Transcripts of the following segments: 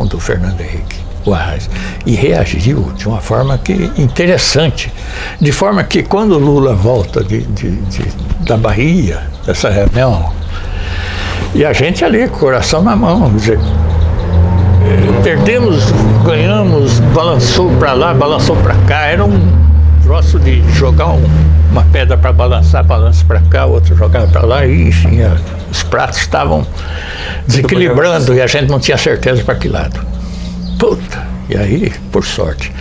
do Fernando Henrique, o Arraes, e reagiu de uma forma interessante, de forma que quando o Lula volta da Bahia, dessa reunião, e a gente ali, com o coração na mão, vamos dizer, perdemos, ganhamos, balançou para lá, balançou para cá, era um troço de jogar uma pedra para balançar, balança para cá, outra jogava para lá, e enfim, os pratos estavam desequilibrando e a gente não tinha certeza para que lado. Puta! E aí, por sorte,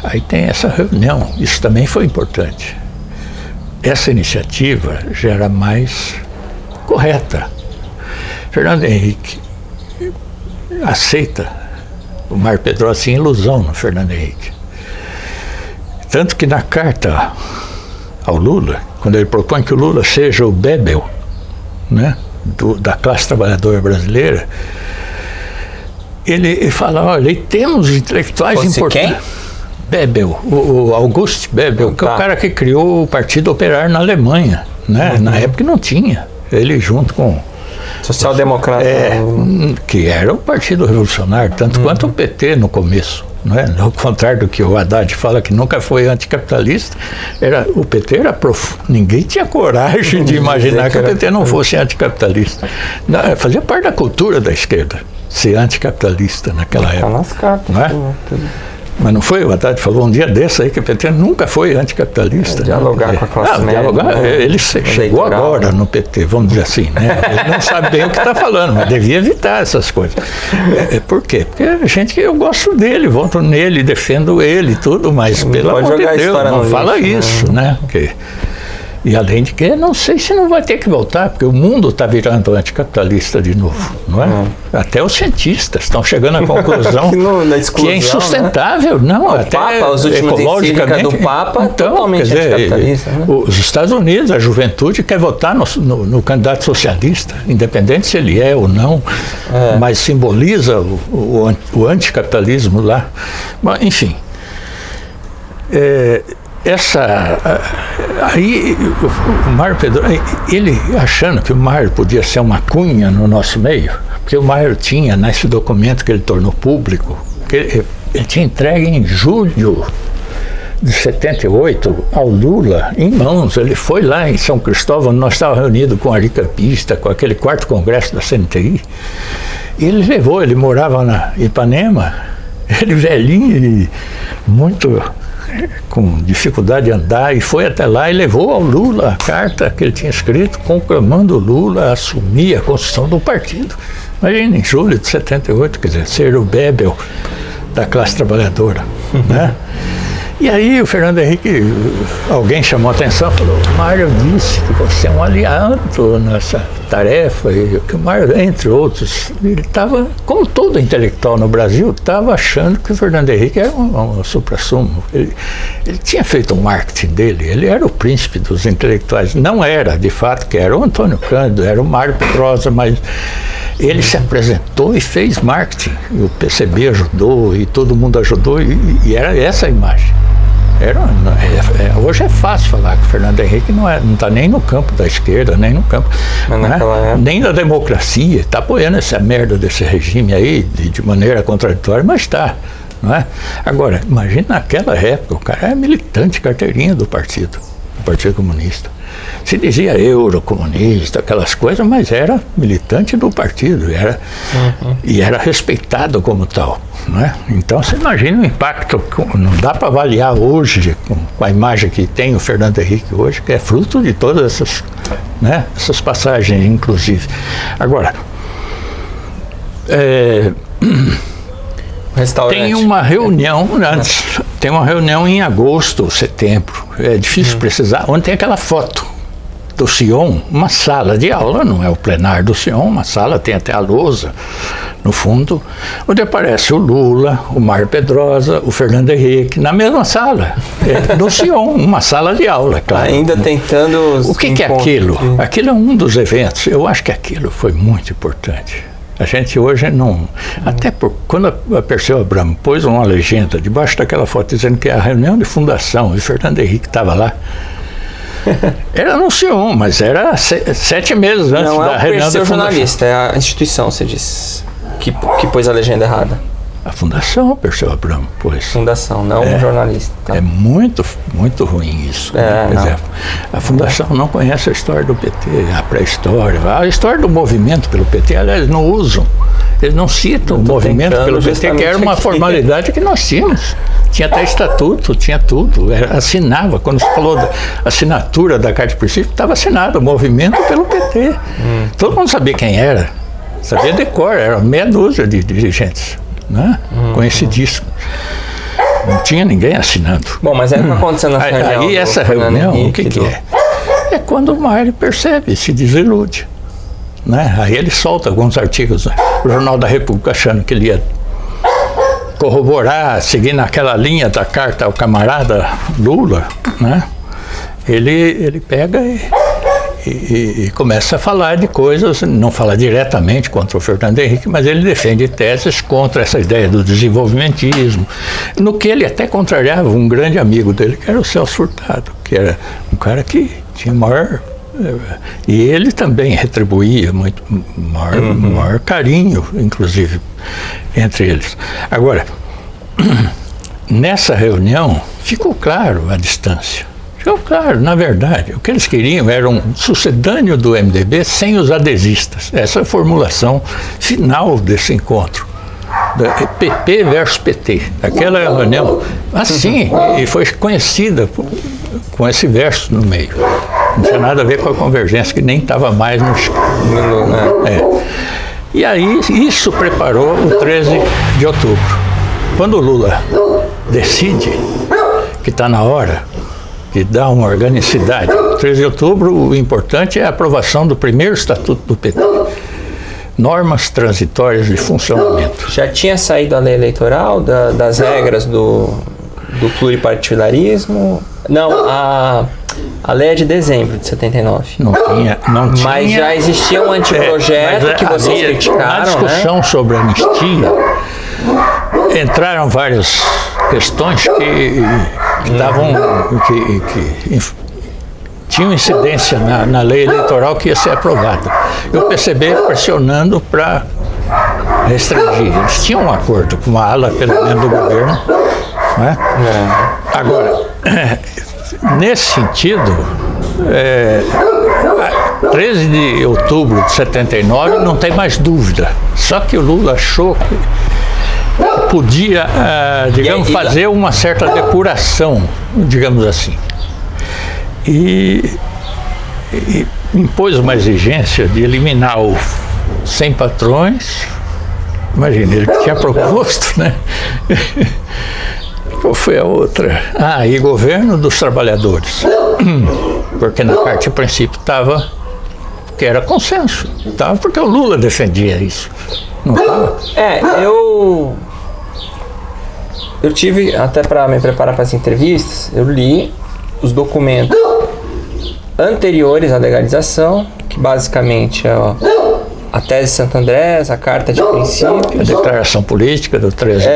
aí tem essa reunião, isso também foi importante. Essa iniciativa já era mais correta. Fernando Henrique aceita o Mário Pedrosa sem ilusão no Fernando Henrique. Tanto que na carta ao Lula, quando ele propõe que o Lula seja o Bebel, né, da classe trabalhadora brasileira, ele fala, olha, temos intelectuais importantes. Quem? Bebel, o August Bebel, que é o cara que criou o Partido Operário na Alemanha, né? Na época não tinha. Ele junto com social-democrata, que era o Partido Revolucionário, tanto quanto o PT no começo, não é? Ao contrário do que o Haddad fala, que nunca foi anticapitalista, o PT era ninguém tinha coragem de imaginar que o PT não fosse anticapitalista. Não, fazia parte da cultura da esquerda ser anticapitalista naquela época. Está nas cartas, não é? Mas não foi? O Haddad falou um dia desse aí que o PT nunca foi anticapitalista. Dialogar com a classe média. Dialogar, ele chegou agora no PT, vamos dizer assim, né? Ele não sabe bem o que está falando, mas devia evitar essas coisas. Por quê? Porque a gente, eu gosto dele, voto nele, defendo ele e tudo, mas pelo amor de Deus, não fala isso, né? E além de que, não sei se não vai ter que voltar, porque o mundo está virando anticapitalista de novo, não é? Até os cientistas estão chegando à conclusão que é insustentável, né? Não, até Papa, os últimos encíclicas do Papa, então, totalmente anticapitalista. Né? Os Estados Unidos, a juventude quer votar no candidato socialista, independente se ele é ou não, mas simboliza o anticapitalismo lá. Bom, enfim. Aí o Mário Pedrosa, ele achando que o Mário podia ser uma cunha no nosso meio, porque o Mário tinha nesse documento que ele tornou público, que ele tinha entregue em julho de 78 ao Lula em mãos. Ele foi lá em São Cristóvão, nós estávamos reunidos com o Ari Campista, com aquele 4º congresso da CNTI, e ele levou, ele morava na Ipanema, ele velhinho e muito com dificuldade de andar, e foi até lá e levou ao Lula a carta que ele tinha escrito conclamando o Lula a assumir a construção do partido. Imagina, em julho de 78, quer dizer, ser o Bebel da classe trabalhadora, né? E aí o Fernando Henrique, alguém chamou a atenção, falou, Mário disse que você é um aliado nessa tarefa, e que o Mário, entre outros, ele estava, como todo intelectual no Brasil, estava achando que o Fernando Henrique era um supra-sumo. Ele tinha feito o marketing dele, ele era o príncipe dos intelectuais. Não era, de fato, que era o Antônio Cândido, era o Mário Pedrosa, mas ele se apresentou e fez marketing. O PCB ajudou e todo mundo ajudou, e era essa a imagem. Hoje é fácil falar que o Fernando Henrique não está nem no campo da esquerda, nem no campo, né? Nem da democracia, está apoiando essa merda desse regime aí de maneira contraditória, mas está. Não é? Agora, imagina naquela época, o cara era militante, carteirinha do Partido Comunista. Se dizia eurocomunista, aquelas coisas, mas era militante do partido, e era respeitado como tal. Não é? Então você imagina o impacto, não dá para avaliar hoje com a imagem que tem o Fernando Henrique hoje, que é fruto de todas essas, né, essas passagens, inclusive. Agora, tem uma reunião antes, tem uma reunião em agosto ou setembro, é difícil precisar, onde tem aquela foto do Sion, uma sala de aula, não é o plenário do Sion, uma sala, tem até a lousa no fundo, onde aparece o Lula, o Mário Pedrosa, o Fernando Henrique, na mesma sala, do Sion, uma sala de aula, claro. Ainda tentando... O que é aquilo? Aquilo é um dos eventos, eu acho que aquilo foi muito importante. A gente hoje não... Até quando a Perseu Abramo pôs uma legenda debaixo daquela foto dizendo que é a reunião de fundação, e o Fernando Henrique estava lá, era no Sion, mas era 7 meses antes da reunião da fundação. Não é o jornalista, é a instituição, você disse, que pôs a legenda errada. A Fundação Perseu Abramo pôs. Fundação, não um jornalista. Tá? É muito, muito ruim isso. Por exemplo, a Fundação não conhece a história do PT, a pré-história. A história do movimento pelo PT, aliás, não usam. Eles não citam o movimento pelo PT, que era uma formalidade que nós tínhamos. Tinha até estatuto, tinha tudo. Assinava, quando se falou da assinatura da Carta de Princípio, estava assinado o movimento pelo PT. Todo mundo sabia quem era. Sabia de cor, era meia dúzia de dirigentes. Né? Conhecidíssimo. Não tinha ninguém assinando. Bom, mas aí o que aconteceu nessa reunião? Aí essa reunião, o que é? É quando o Mário percebe, se desilude. Né? Aí ele solta alguns artigos no Jornal da República, achando que ele ia corroborar, seguir naquela linha da carta ao camarada Lula. Né? Ele pega e começa a falar de coisas, não fala diretamente contra o Fernando Henrique, mas ele defende teses contra essa ideia do desenvolvimentismo, no que ele até contrariava um grande amigo dele, que era o Celso Furtado, que era um cara que tinha maior... E ele também retribuía muito maior carinho, inclusive, entre eles. Agora, nessa reunião, ficou claro a distância. Ficou claro, na verdade, o que eles queriam era um sucedâneo do MDB sem os adesistas. Essa é a formulação final desse encontro. PP versus PT. Aquela reunião, assim, e foi conhecida com esse verso no meio. Não tinha nada a ver com a convergência, que nem estava mais no... E aí, isso preparou o 13 de outubro. Quando o Lula decide que está na hora de dar uma organicidade, 13 de outubro, o importante é a aprovação do primeiro estatuto do PT. Normas transitórias de funcionamento. Já tinha saído a lei eleitoral, das regras do pluripartidarismo? Não, a lei é de dezembro de 79. Não tinha. Mas já existia um anteprojeto que vocês criticaram, na discussão sobre anistia, entraram várias questões que tinham incidência na lei eleitoral que ia ser aprovada. E o PCB pressionando para restringir. Eles tinham um acordo com uma ala, pelo menos, do governo. Né? Agora, nesse sentido, 13 de outubro de 79 não tem mais dúvida. Só que o Lula achou que podia, fazer uma certa depuração, digamos assim. E impôs uma exigência de eliminar o sem patrões. Imagina, ele tinha proposto, né? Qual foi a outra? E governo dos trabalhadores. Porque na carta de princípio estava que era consenso. Estava porque o Lula defendia isso. Não estava? Eu tive, até para me preparar para as entrevistas, eu li os documentos anteriores à legalização, que basicamente é a tese de Santo Andrés, a carta de princípios, a declaração política do 13.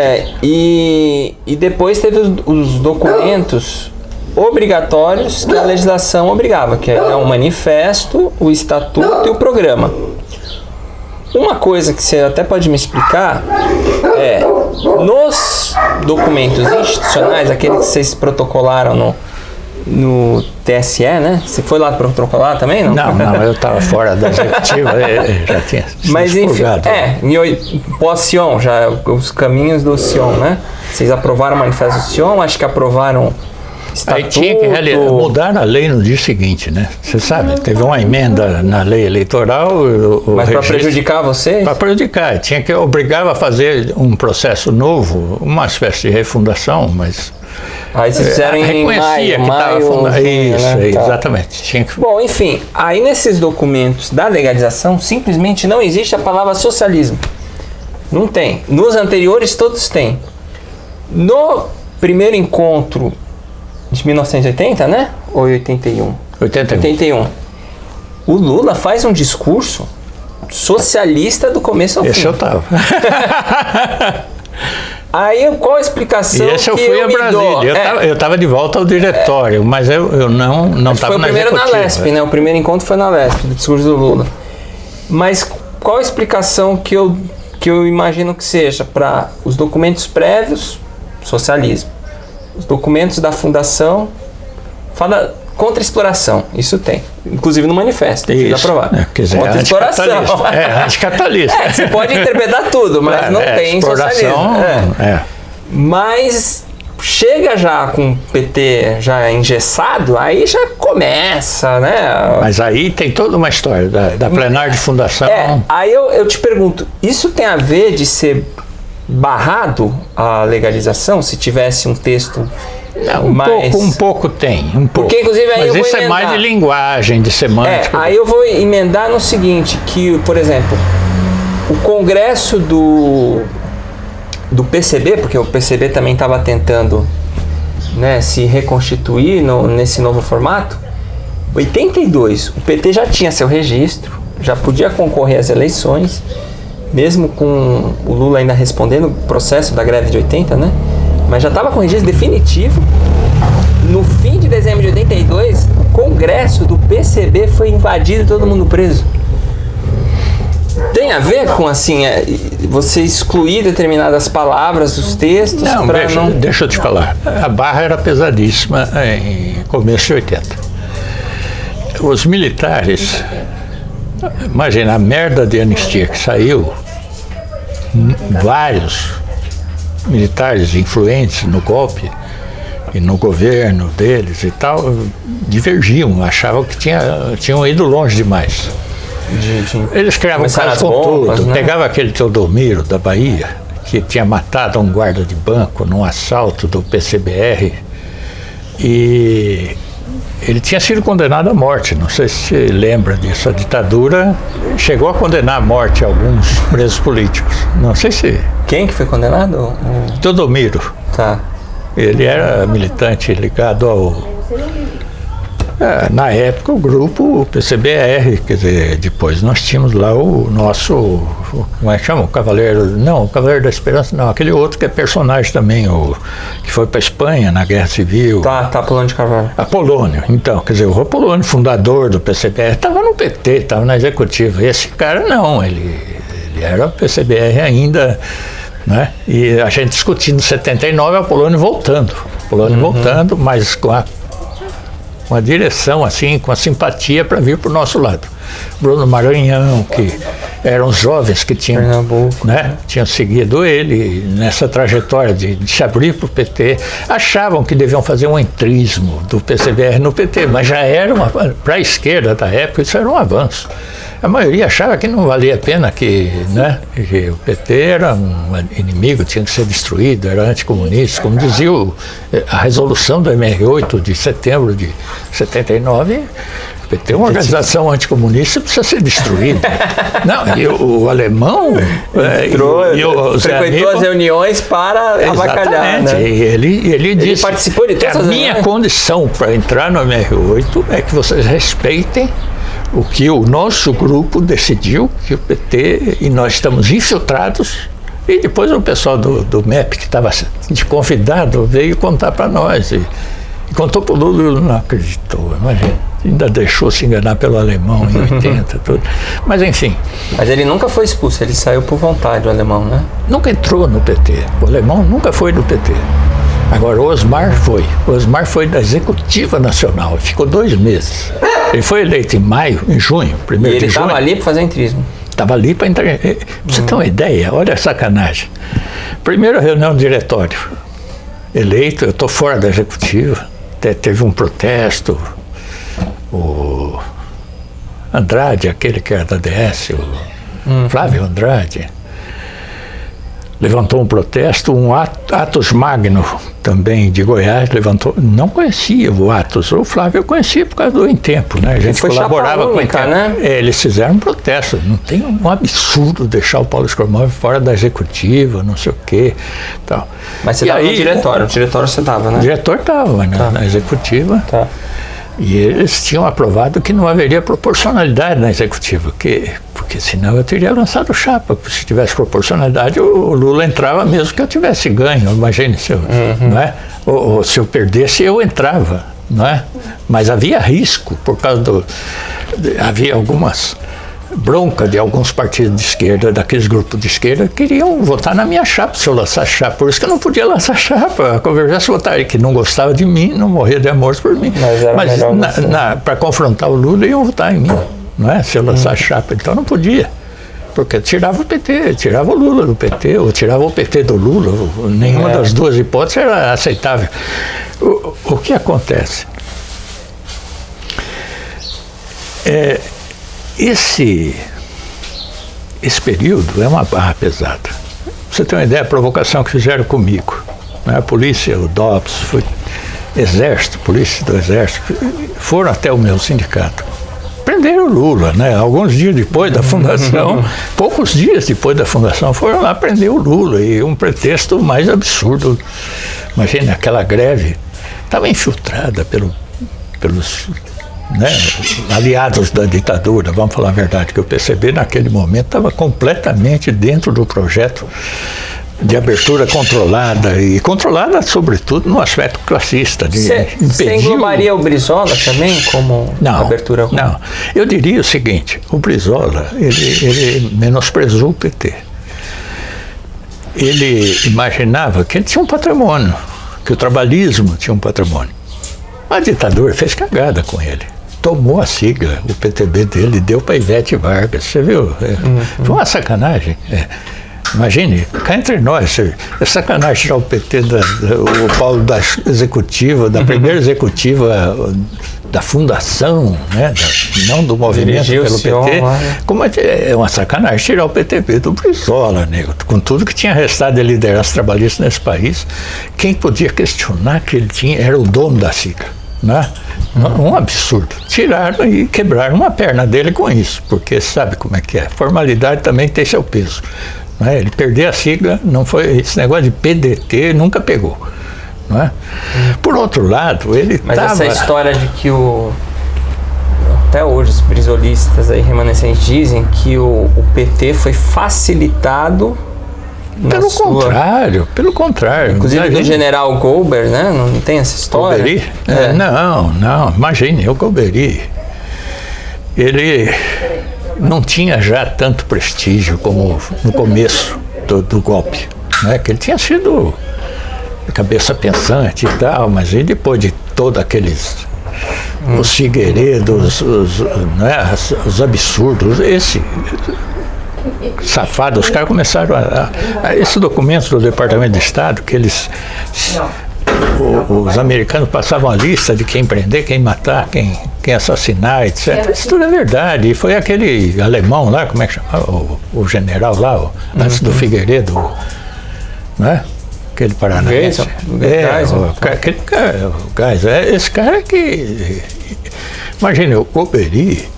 E depois teve os documentos obrigatórios que a legislação obrigava, que é o manifesto, o estatuto e o programa. Uma coisa que você até pode me explicar é, nos documentos institucionais, aqueles que vocês protocolaram no TSE, né? Você foi lá protocolar também, não? Não, eu estava fora da executiva, já tinha sido. Mas enfim, pós-Sion, já os caminhos do Sion, né? Vocês aprovaram o manifesto do Sion, acho que aprovaram estatuto. Aí tinha que mudar a lei no dia seguinte, né? Você sabe, teve uma emenda na lei eleitoral. Mas para prejudicar vocês? Para prejudicar, tinha que obrigar a fazer um processo novo, uma espécie de refundação, mas... Aí vocês fizeram em maio, isso, né? Exatamente. Tinha que... Bom, enfim, aí nesses documentos da legalização simplesmente não existe a palavra socialismo. Não tem. Nos anteriores todos têm. No primeiro encontro de 1980, né? Ou 81? 81. O Lula faz um discurso socialista do começo ao fim. Esse eu tava. Aí, qual a explicação? E esse eu fui a Brasília. Eu estava de volta ao diretório, mas eu não estava na executiva. Foi o primeiro na LESP, né? O primeiro encontro foi na LESP, do discurso do Lula. Mas qual a explicação que eu que eu imagino que seja para os documentos prévios, socialismo. Os documentos da fundação fala contra a exploração, isso tem. Inclusive no manifesto, isso, aprovado. Contra a exploração. Anticapitalista. Você pode interpretar tudo, mas não tem socialismo. Mas chega já com o PT já engessado, aí já começa, né? Mas aí tem toda uma história da plenária de fundação. Aí eu te pergunto, isso tem a ver de ser barrado a legalização, se tivesse um texto um pouco tem, um pouco. Porque, inclusive, aí mas isso é mais de linguagem, de semântica. Aí eu vou emendar no seguinte, que, por exemplo, o Congresso do PCB, porque o PCB também estava tentando, né, se reconstituir nesse novo formato, 82, o PT já tinha seu registro, já podia concorrer às eleições, mesmo com o Lula ainda respondendo o processo da greve de 80, né? Mas já estava com o registro definitivo. No fim de dezembro de 82, o Congresso do PCB foi invadido e todo mundo preso. Tem a ver com, assim, você excluir determinadas palavras dos textos? Deixa eu te falar. A barra era pesadíssima em começo de 80. Os militares, imagina a merda de anistia que saiu, vários militares influentes no golpe e no governo deles e tal, divergiam, achavam que tinham ido longe demais. Eles criavam caso com tudo, né? Pegava aquele Teodomiro da Bahia, que tinha matado um guarda de banco num assalto do PCBR, e ele tinha sido condenado à morte, não sei se você lembra disso. A ditadura chegou a condenar à morte alguns presos políticos, não sei se... Quem que foi condenado? Teodomiro. Tá. Ele era militante ligado ao... na época o grupo PCBR, quer dizer, depois nós tínhamos lá o nosso, como é que chama? O Cavaleiro da Esperança, não, aquele outro que é personagem também, que foi para a Espanha na Guerra Civil. Tá, Apolônio de Carvalho. Apolônio, então, quer dizer, o Apolônio, fundador do PCBR, estava no PT, estava na executiva. Esse cara não, ele era PCBR ainda, né? E a gente discutindo em 79, o Apolônio voltando, mas com a direção, assim, com a simpatia para vir para o nosso lado. Bruno Maranhão, que eram os jovens que tinham seguido ele nessa trajetória de se abrir para o PT, achavam que deviam fazer um entrismo do PCBR no PT, mas já era para a esquerda da época, isso era um avanço. A maioria achava que não valia a pena, que o PT era um inimigo, tinha que ser destruído, era anticomunista, como dizia a resolução do MR8 de setembro de 79, o PT é uma organização anticomunista, precisa ser destruída. Não, e o alemão frequentou as reuniões para avacalhar, né? E ele disse, participou de todas a minha condição para entrar no MR8 é que vocês respeitem o que o nosso grupo decidiu, que o PT, e nós estamos infiltrados. E depois o pessoal do MEP, que estava de convidado, veio contar para nós. E contou para o Lula, e o Lula não acreditou, imagina. Ainda deixou se enganar pelo alemão em 80, tudo. Mas enfim. Mas ele nunca foi expulso, ele saiu por vontade, o alemão, né? Nunca entrou no PT. O alemão nunca foi do PT. Agora, o Osmar foi. O Osmar foi da Executiva Nacional, ficou 2 meses. Ele foi eleito em junho, 1º de junho. E ele estava ali para fazer entrismo. Estava ali para entrar. Pra você ter uma ideia, olha a sacanagem. Primeira reunião do diretório. Eleito, eu estou fora da Executiva. Teve um protesto. O Andrade, aquele que era da DS, o Flávio Andrade, levantou um protesto, um Atos Magno, também de Goiás, levantou, não conhecia o Atos, o Flávio eu conhecia por causa do Em Tempo, né? A gente colaborava com o Em Tempo, né? Eles fizeram um protesto, não tem um absurdo deixar o Paulo Scormov fora da Executiva, não sei o quê, tal. Mas você estava no diretório, o diretório você estava, né? O diretor estava, na Executiva. Tá. E eles tinham aprovado que não haveria proporcionalidade na Executiva, porque senão eu teria lançado chapa. Se tivesse proporcionalidade, o Lula entrava mesmo que eu tivesse ganho. Imagine se eu, não é? Ou se eu perdesse, eu entrava, não é? Mas havia risco, por causa havia algumas bronca de alguns partidos de esquerda, daqueles grupos de esquerda, queriam votar na minha chapa, se eu lançasse chapa. Por isso que eu não podia lançar chapa. A Convergência votaria que não gostava de mim, não morria de amor por mim. Mas para confrontar o Lula, iam votar em mim, não é? Se eu lançasse chapa. Então não podia. Porque tirava o PT, tirava o Lula do PT, ou tirava o PT do Lula. Nenhuma das duas hipóteses era aceitável. O que acontece? Esse período é uma barra pesada. Pra você ter uma ideia, a provocação que fizeram comigo, né? A polícia, o DOPS, exército, polícia do exército, foram até o meu sindicato. Prenderam o Lula, né? Alguns dias depois da fundação, poucos dias depois da fundação, foram lá prender o Lula, e um pretexto mais absurdo. Imagina, aquela greve estava infiltrada pelos aliados da ditadura, vamos falar a verdade, que o PCB naquele momento estava completamente dentro do projeto de abertura controlada, e controlada sobretudo no aspecto classista. Você englobaria o Brizola também como abertura? Não, eu diria o seguinte: o Brizola, ele menosprezou o PT. Ele imaginava que ele tinha um patrimônio, que o trabalhismo tinha um patrimônio. A ditadura fez cagada com ele. Tomou a sigla, o PTB dele, deu para Ivete Vargas. Você viu? Foi uma sacanagem. Imagine, cá entre nós, é sacanagem tirar o PT, o Paulo da executiva, da primeira executiva da fundação, né, não do movimento pelo PT. Como é uma sacanagem tirar o PTB do Brizola, nego, com tudo que tinha restado de liderança trabalhista nesse país. Quem podia questionar que ele era o dono da sigla, né? Um absurdo. Tiraram e quebraram uma perna dele com isso, porque sabe como é que é. Formalidade também tem seu peso. Ele perder a sigla, não foi esse negócio de PDT, nunca pegou, não é? Por outro lado, ele Mas essa história de que até hoje os brizolistas aí remanescentes dizem que o PT foi facilitado pelo contrário. Inclusive do general Golber, né? Não tem essa história? Golbery? Não, imagine, o Golbery, ele não tinha já tanto prestígio como no começo do golpe, né? Que ele tinha sido cabeça pensante e tal, mas aí depois de todos aqueles os Figueiredos, os absurdos, esse safado, os caras começaram esse documento do Departamento de Estado, que os americanos passavam a lista de quem prender, quem matar, quem assassinar, etc. Isso tudo é verdade. E foi aquele alemão lá, como é que chama? O general lá, antes do Figueiredo, né? Aquele paranaense. Aquele cara, o Geisel. Esse cara que... Imagina, o Golbery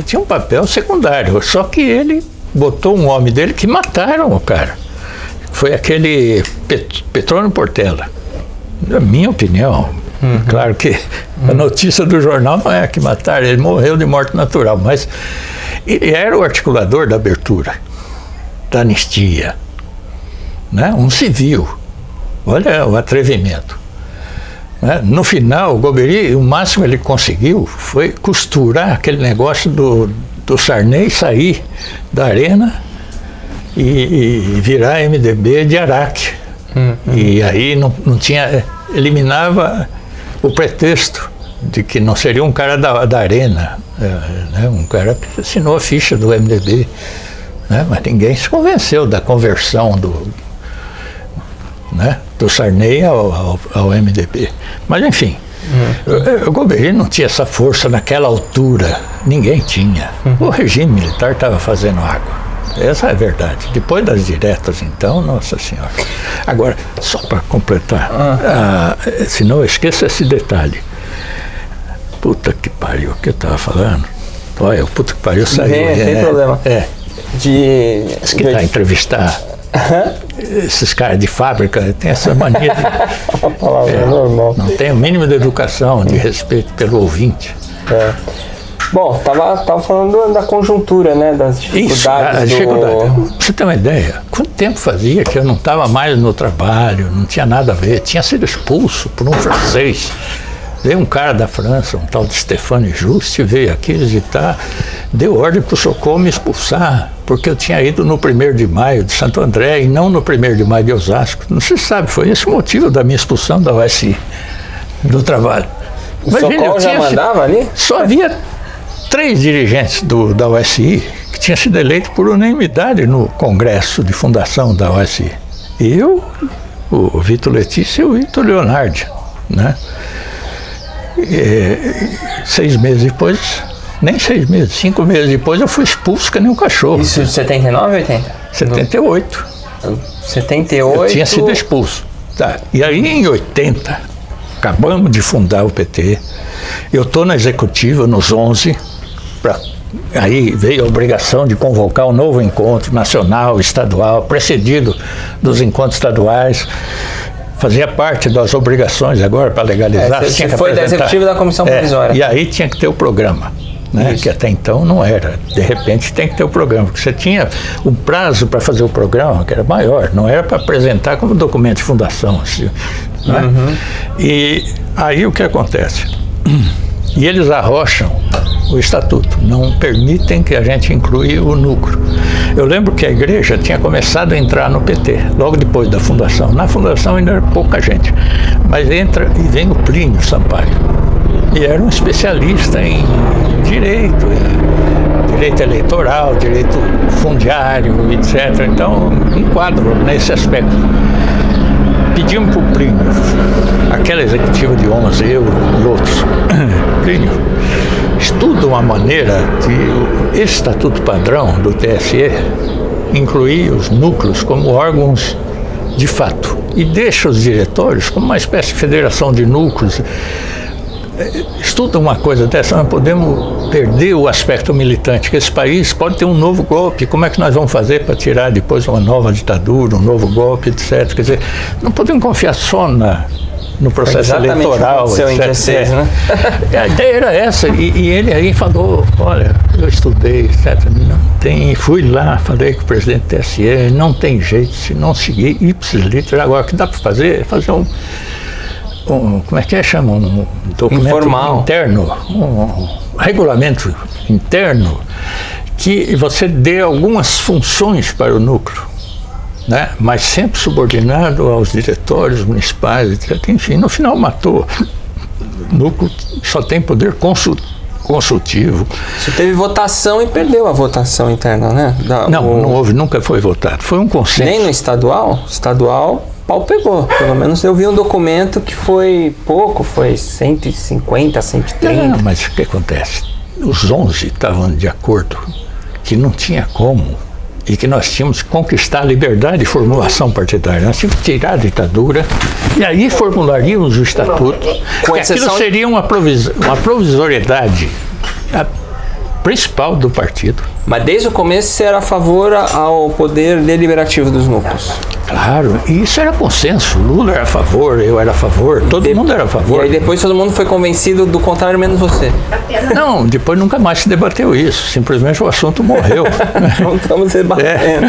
tinha um papel secundário, só que ele botou um homem dele que mataram o cara. Foi aquele Petrônio Portela. Na minha opinião, claro que a notícia do jornal não é que mataram, ele morreu de morte natural, mas ele era o articulador da abertura, da anistia, né? Um civil. Olha o atrevimento, né? No final, o Golbery, o máximo que ele conseguiu foi costurar aquele negócio do Sarney sair da arena e virar MDB de Araque. E aí não tinha, eliminava o pretexto de que não seria um cara da arena, né? Um cara que assinou a ficha do MDB, né? Mas ninguém se convenceu da conversão do Sarney ao MDB. Mas enfim, o Golbery não tinha essa força naquela altura, ninguém tinha. O regime militar estava fazendo água. Essa é a verdade. Depois das diretas, então, nossa senhora. Agora, só para completar, senão eu esqueço esse detalhe. Puta que pariu, o que eu estava falando? Olha, o puta que pariu saiu. Tem problema. Diz que está a entrevistar esses caras de fábrica, tem essa mania de... A palavra é normal. Não tem o mínimo de educação, de respeito pelo ouvinte. Bom, tava falando da conjuntura, né? Das dificuldades. Pra você ter uma ideia, quanto tempo fazia que eu não estava mais no trabalho, não tinha nada a ver, tinha sido expulso por um francês, Veio um cara da França, um tal de Stéphane Juste, veio aqui visitar, deu ordem para o Socorro me expulsar, porque eu tinha ido no 1º de maio de Santo André e não no 1º de maio de Osasco. Não se sabe, foi esse o motivo da minha expulsão da USI, do trabalho. O Socorro já mandava ali? Só havia 3 dirigentes da USI que tinham sido eleitos por unanimidade no congresso de fundação da USI. Eu, o Vitor Letícia e o Vitor Leonardi, né? 6 meses depois, nem 6 meses, 5 meses depois eu fui expulso que nem um cachorro. Isso de 79 ou 80? 78. 78. Eu tinha sido expulso. Tá. E aí em 80, acabamos de fundar o PT, eu estou na executiva nos 11, aí veio a obrigação de convocar um novo encontro nacional, estadual, precedido dos encontros estaduais. Fazia parte das obrigações agora para legalizar. Você foi da executiva da comissão provisória. E aí tinha que ter o programa, né? Que até então não era. De repente tem que ter o programa, porque você tinha um prazo para fazer o programa que era maior, não era para apresentar como documento de fundação. Assim, né? E aí o que acontece? E eles arrocham o estatuto, não permitem que a gente inclua o núcleo. Eu lembro que a igreja tinha começado a entrar no PT, logo depois da fundação. Na fundação ainda era pouca gente, mas entra e vem o Plínio Sampaio. E era um especialista em direito eleitoral, direito fundiário, etc. Então, enquadro nesse aspecto. Pedimos para o Plínio, aquela executiva de 11, eu e outros, Plínio, estuda uma maneira de esse estatuto padrão do TSE incluir os núcleos como órgãos de fato e deixa os diretórios como uma espécie de federação de núcleos. Estuda uma coisa dessa, nós podemos perder o aspecto militante, que esse país pode ter um novo golpe, como é que nós vamos fazer para tirar depois uma nova ditadura, um novo golpe, etc. Quer dizer, não podemos confiar só no processo eleitoral, etc. Em 16, né? A ideia era essa, e ele aí falou, olha, eu estudei, etc. Não tem, fui lá, falei com o presidente do TSE, não tem jeito, se não seguir, ipsis literis, agora o que dá para fazer é fazer um como é que chama? Um documento informal interno, um regulamento interno que você dê algumas funções para o núcleo, né? Mas sempre subordinado aos diretórios municipais, etc. Enfim, no final matou. O núcleo só tem poder consultivo. Você teve votação e perdeu a votação interna, né? Não houve, nunca foi votado. Foi um consenso. Nem no estadual? Estadual, pau pegou. Pelo menos eu vi um documento que foi pouco, foi 150, 130. Não, mas o que acontece? Os 11 estavam de acordo que não tinha como e que nós tínhamos que conquistar a liberdade de formulação partidária. Nós tínhamos que tirar a ditadura e aí formularíamos o estatuto. Aquilo seria uma provisoriedade principal do partido. Mas desde o começo você era a favor ao poder deliberativo dos núcleos? Claro, e isso era consenso. Lula era a favor, eu era a favor, todo mundo era a favor. E aí depois todo mundo foi convencido do contrário, menos você? Não, depois nunca mais se debateu isso. Simplesmente o assunto morreu. Não estamos debatendo.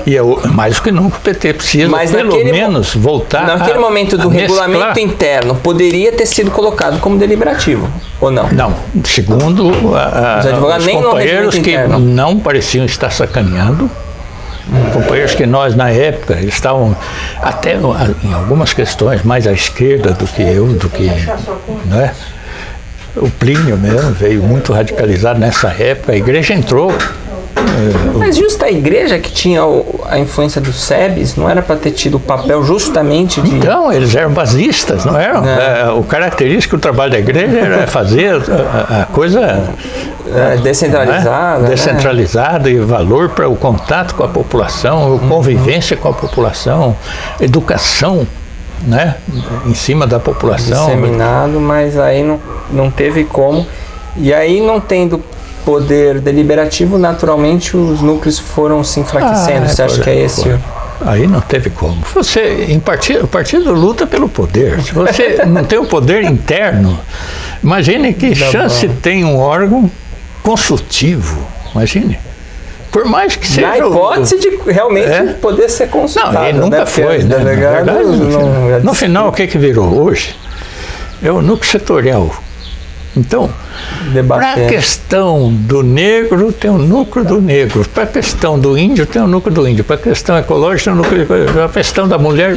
E mais do que nunca o PT precisa, mas pelo menos, voltar naquele momento do regulamento interno, poderia ter sido colocado como deliberativo, ou não? Não, segundo os companheiros que não pareciam estar sacaneando, companheiros que nós, na época, estavam até em algumas questões mais à esquerda do que eu, né? O Plínio mesmo veio muito radicalizado nessa época, a igreja entrou. Mas justa a igreja que tinha a influência dos SEBs, não era para ter tido o papel justamente de... Então, eles eram basistas, não eram? O característico do trabalho da igreja era fazer a coisa... descentralizada. Né? Descentralizada, e valor para o contato com a população, convivência com a população, educação, né? Em cima da população. Disseminado, mas aí não teve como. E aí, não tendo poder deliberativo, naturalmente os núcleos foram se enfraquecendo. Você acha que é esse? Aí não teve como. O partido luta pelo poder. Se você não tem o poder interno, imagine que chance tem um órgão consultivo. Imagine. Por mais que seja... Na hipótese de realmente poder ser consultado. Não, ele nunca foi. Né? Na verdade, no final, o que virou hoje? É o núcleo setorial. Então, para a questão do negro, tem o núcleo do negro. Para a questão do índio, tem o núcleo do índio. Para a questão ecológica, tem o núcleo ecológico. Para a questão da mulher,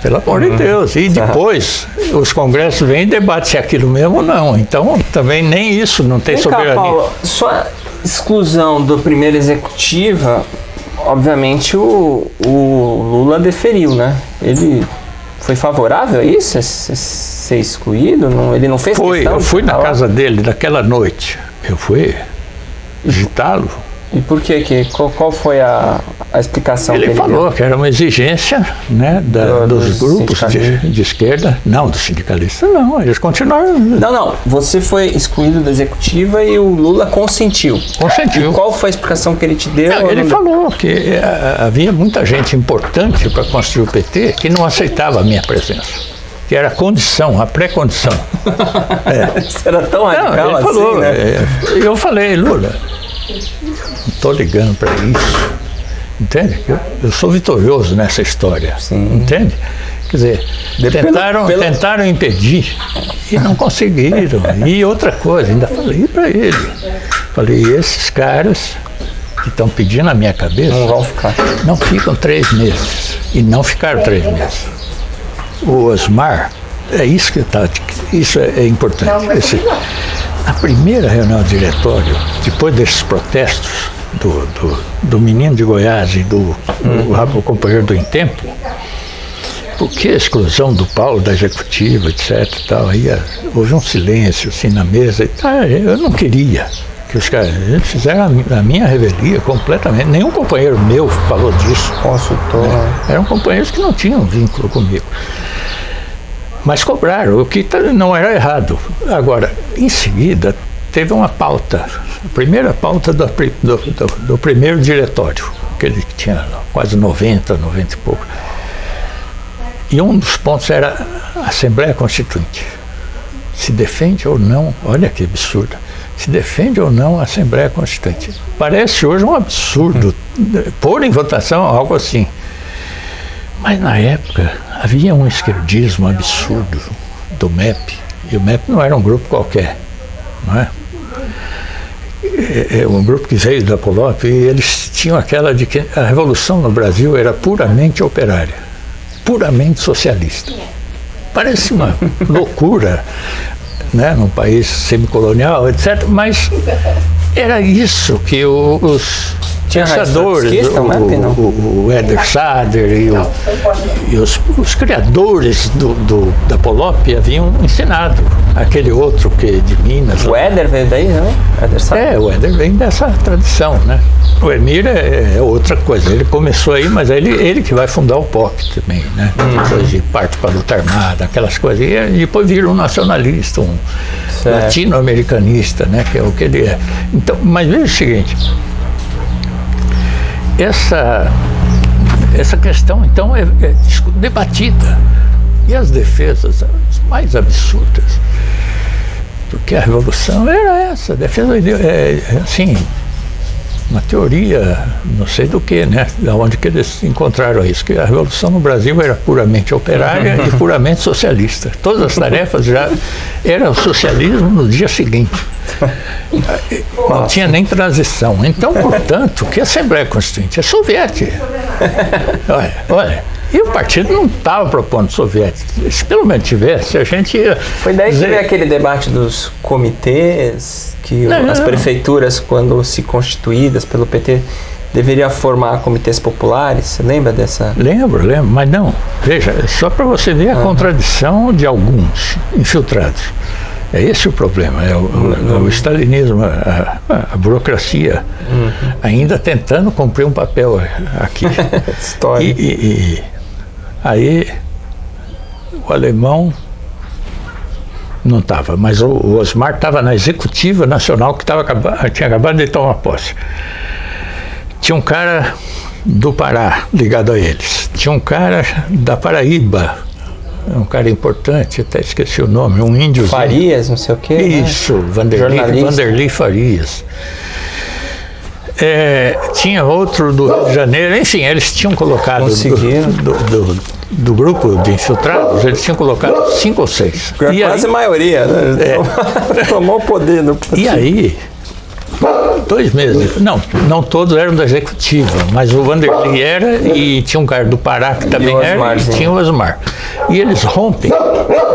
pelo amor de Deus. E depois, os congressos vêm e debatem se é aquilo mesmo ou não. Então, também nem isso não tem soberania. Paulo, sua exclusão do primeiro executiva, obviamente o Lula deferiu, né? Ele foi favorável a isso? Ser excluído? Não, ele não fez questão? Eu fui na casa dele naquela noite. Eu fui visitá-lo. E por quê? Qual foi a explicação ele que ele falou deu? Que era uma exigência, né, dos grupos de esquerda. Não, dos sindicalistas não, eles continuaram. Não, você foi excluído da executiva e o Lula consentiu. Consentiu. E qual foi a explicação que ele te deu? Não, ele falou que havia muita gente importante para construir o PT que não aceitava a minha presença. Que era a condição, a pré-condição. Isso era tão radical ele assim, falou, né? Eu falei, Lula, não estou ligando para isso, entende? Eu sou vitorioso nessa história, entende? Quer dizer, tentaram impedir e não conseguiram. E outra coisa, ainda falei para ele, esses caras que estão pedindo a minha cabeça não vão ficar. Não ficam 3 meses, e não ficaram 3 meses. O Osmar, isso é importante. A primeira reunião do diretório, depois desses protestos do menino de Goiás e do companheiro do Intempo, porque a exclusão do Paulo da executiva, etc. Tal, aí houve um silêncio assim na mesa. Eu não queria que os caras fizeram a minha revelia completamente. Nenhum companheiro meu falou disso. Consultou. Eram companheiros que não tinham vínculo comigo. Mas cobraram, o que não era errado. Agora, em seguida, teve uma pauta, a primeira pauta do primeiro diretório, aquele que tinha quase 90 e pouco. E um dos pontos era a Assembleia Constituinte. Se defende ou não, olha que absurdo, se defende ou não a Assembleia Constituinte. Parece hoje um absurdo pôr em votação algo assim. Mas na época havia um esquerdismo absurdo do MEP, e o MEP não era um grupo qualquer, não é? É um grupo que veio da Polop, e eles tinham aquela de que a revolução no Brasil era puramente operária, puramente socialista. Parece uma loucura, né, num país semicolonial, etc., mas era isso que os pensadores, o Éder Sader e os criadores da Polop haviam ensinado. Aquele outro que de Minas. O Éder veio daí, não? O Éder vem dessa tradição, né? O Emir é outra coisa. Ele começou aí, mas ele que vai fundar o POC também, né? Depois de parte para a luta armada, aquelas coisas. E depois vira um nacionalista, um latino-americanista, né? Que é o que ele é. Então, mas veja o seguinte. Essa questão, então, é debatida. E as defesas, as mais absurdas. Porque a revolução era essa. A defesa assim, uma teoria, não sei do que, né? Da onde que eles encontraram isso. Que a revolução no Brasil era puramente operária e puramente socialista. Todas as tarefas já eram socialismo no dia seguinte. Não tinha nem transição. Então, portanto, que a Assembleia Constituinte é soviética. Olha, e o partido não estava propondo soviético. Se pelo menos tivesse, a gente ia... Foi daí que veio aquele debate dos comitês, que as prefeituras, quando se constituídas pelo PT, deveriam formar comitês populares. Você lembra dessa? Lembro, mas não. Veja, só para você ver a contradição de alguns infiltrados. É esse o problema, o stalinismo, a burocracia, ainda tentando cumprir um papel aqui. História. E aí o alemão não estava, mas o Osmar estava na executiva nacional que tinha acabado de tomar posse. Tinha um cara do Pará ligado a eles, tinha um cara da Paraíba, um cara importante, até esqueci o nome, um índio. Farias, não sei o quê. Isso, né? Vanderlei Farias. Tinha outro do Rio de Janeiro, enfim, eles tinham colocado do grupo de infiltrados, eles tinham colocado 5 ou 6. Quase a maioria, né? Tomou o poder no partido. E aí, 2 meses, não todos eram da executiva, mas o Vanderlei era, e tinha um cara do Pará que também era, e tinha o Osmar. E eles rompem,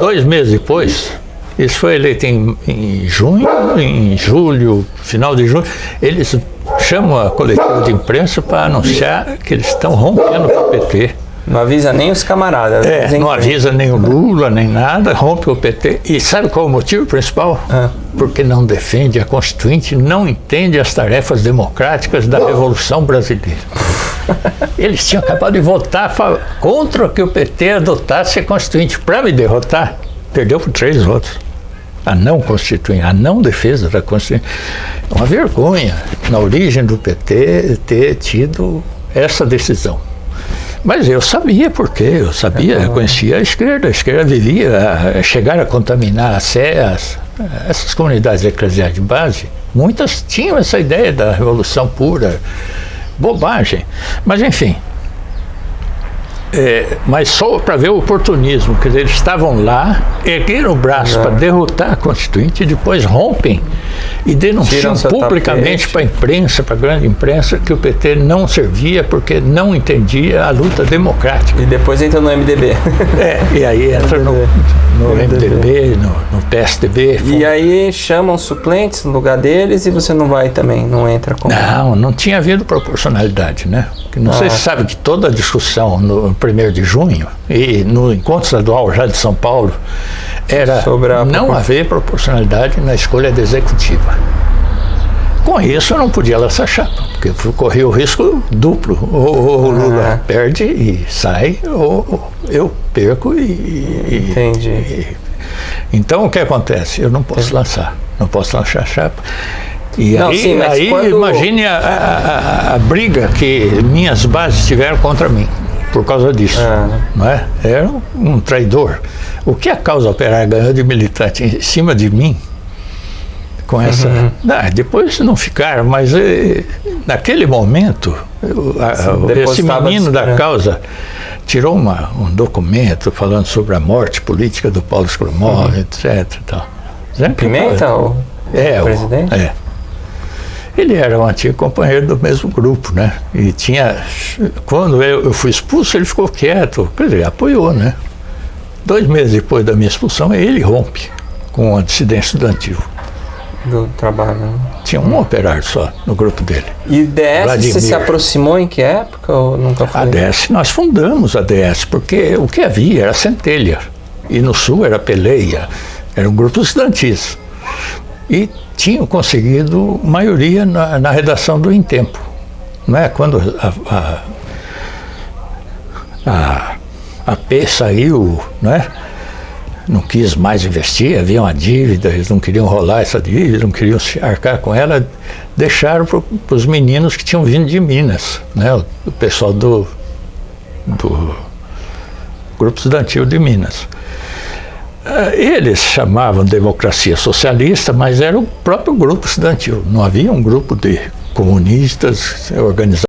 2 meses depois, isso foi eleito em junho, em julho, final de junho, eles chamam a coletiva de imprensa para anunciar que eles estão rompendo com o PT. Não avisa nem os camaradas. Não avisa nem o Lula, nem nada, rompe o PT. E sabe qual é o motivo principal? Porque não defende a Constituinte, não entende as tarefas democráticas da Revolução Brasileira. Eles tinham acabado de votar contra que o PT adotasse a Constituinte. Para me derrotar, perdeu por 3 votos. A não Constituinte, a não defesa da Constituinte. É uma vergonha, na origem do PT, ter tido essa decisão. Mas eu sabia por quê, eu conhecia a esquerda vivia, chegaram a contaminar essas comunidades eclesiais de base, muitas tinham essa ideia da revolução pura, bobagem, mas enfim. Mas só para ver o oportunismo, quer dizer, eles estavam lá, ergueram o braço para derrotar a Constituinte e depois rompem e denunciam publicamente para a imprensa, para a grande imprensa, que o PT não servia porque não entendia a luta democrática. E depois entra no MDB. E aí entra no MDB, no PSDB. E aí chamam suplentes no lugar deles e você não vai também, não entra como... Não tinha havido proporcionalidade, né? Não sei se sabe que toda a discussão no 1º de junho e no encontro estadual já de São Paulo era não haver proporcionalidade na escolha da executiva. Com isso eu não podia lançar chapa, porque corria o risco duplo. Ou o Lula perde e sai, ou eu perco e... Entendi. Então o que acontece? Eu não posso lançar chapa. E aí imagine a briga que minhas bases tiveram contra mim por causa disso. Não é? Era um traidor. O que a Causa Operária ganhou de militante em cima de mim, com essa... depois não ficaram, mas naquele momento, esse menino da Causa tirou um documento falando sobre a morte política do Paulo Skromov, etc. Tal. Pimenta, o presidente? Ele era um antigo companheiro do mesmo grupo, né? E quando eu fui expulso, ele ficou quieto, quer dizer, apoiou, né? 2 meses depois da minha expulsão, ele rompe com a dissidência estudantil. Do trabalho, né? Tinha um operário só no grupo dele. E DS, você se aproximou em que época? Ou nunca foi? A DS, nós fundamos a DS, porque o que havia era Centelha. E no Sul era Peleia, eram grupos estudantis. E tinham conseguido maioria na redação do Em Tempo. Não é? Quando a P saiu, não é? Não quis mais investir, havia uma dívida, eles não queriam rolar essa dívida, não queriam se arcar com ela, deixaram para os meninos que tinham vindo de Minas, né? O pessoal do Grupo Estudantil de Minas. Eles chamavam democracia socialista, mas era o próprio grupo estudantil, não havia um grupo de comunistas organizados.